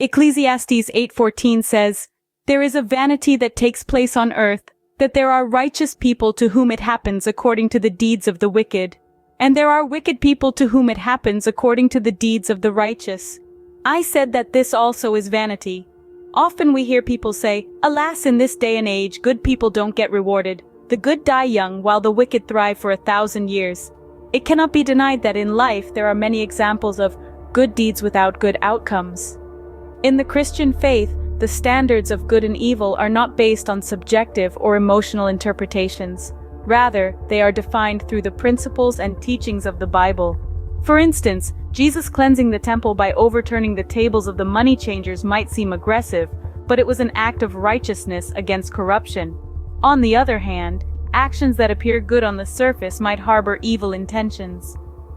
Ecclesiastes 8:14 says, "There is a vanity that takes place on earth, that there are righteous people to whom it happens according to the deeds of the wicked, and there are wicked people to whom it happens according to the deeds of the righteous." I said that this also is vanity. Often we hear people say, "Alas, in this day and age, good people don't get rewarded. The good die young while the wicked thrive for 1,000 years. It cannot be denied that in life there are many examples of good deeds without good outcomes. In the Christian faith, the standards of good and evil are not based on subjective or emotional interpretations. Rather, they are defined through the principles and teachings of the Bible. For instance, Jesus cleansing the temple by overturning the tables of the money changers might seem aggressive, but it was an act of righteousness against corruption. On the other hand, actions that appear good on the surface might harbor evil intentions.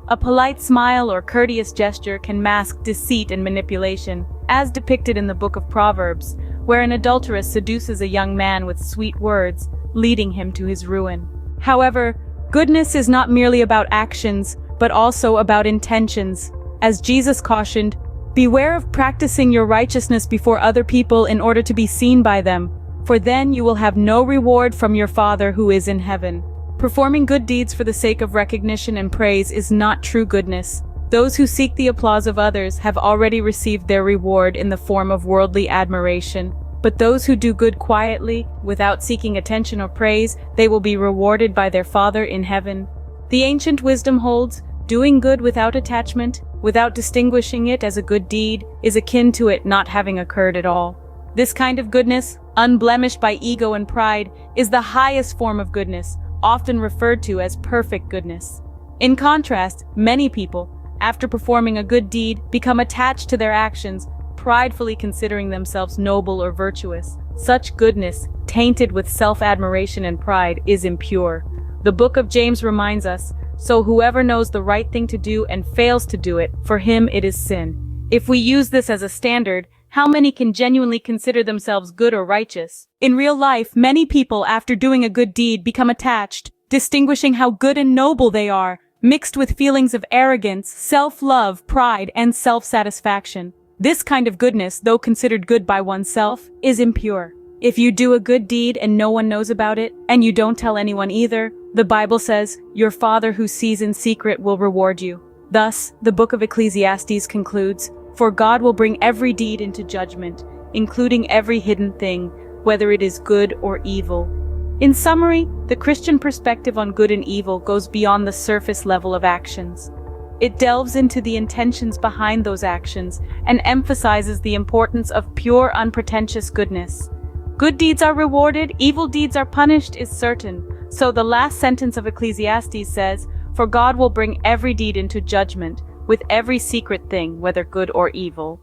A polite smile or courteous gesture can mask deceit and manipulation, as depicted in the book of Proverbs, where an adulteress seduces a young man with sweet words, leading him to his ruin. However, goodness is not merely about actions, but also about intentions. As Jesus cautioned, "Beware of practicing your righteousness before other people in order to be seen by them, for then you will have no reward from your Father who is in heaven." Performing good deeds for the sake of recognition and praise is not true goodness. Those who seek the applause of others have already received their reward in the form of worldly admiration. But those who do good quietly, without seeking attention or praise, they will be rewarded by their Father in heaven. The ancient wisdom holds, doing good without attachment, without distinguishing it as a good deed, is akin to it not having occurred at all. This kind of goodness, unblemished by ego and pride, is the highest form of goodness, often referred to as perfect goodness. In contrast, many people, after performing a good deed, become attached to their actions, pridefully considering themselves noble or virtuous. Such goodness, tainted with self-admiration and pride, is impure. The book of James reminds us, "So whoever knows the right thing to do and fails to do it, for him it is sin." If we use this as a standard, how many can genuinely consider themselves good or righteous? In real life, many people, after doing a good deed, become attached, distinguishing how good and noble they are, mixed with feelings of arrogance, self-love, pride, and self-satisfaction. This kind of goodness, though considered good by oneself, is impure. If you do a good deed and no one knows about it, and you don't tell anyone either, the Bible says, "Your Father who sees in secret will reward you." Thus, the book of Ecclesiastes concludes, "For God will bring every deed into judgment, including every hidden thing, whether it is good or evil." In summary, the Christian perspective on good and evil goes beyond the surface level of actions. It delves into the intentions behind those actions and emphasizes the importance of pure, unpretentious goodness. Good deeds are rewarded, evil deeds are punished is certain. So the last sentence of Ecclesiastes says, "For God will bring every deed into judgment, with every secret thing, whether good or evil."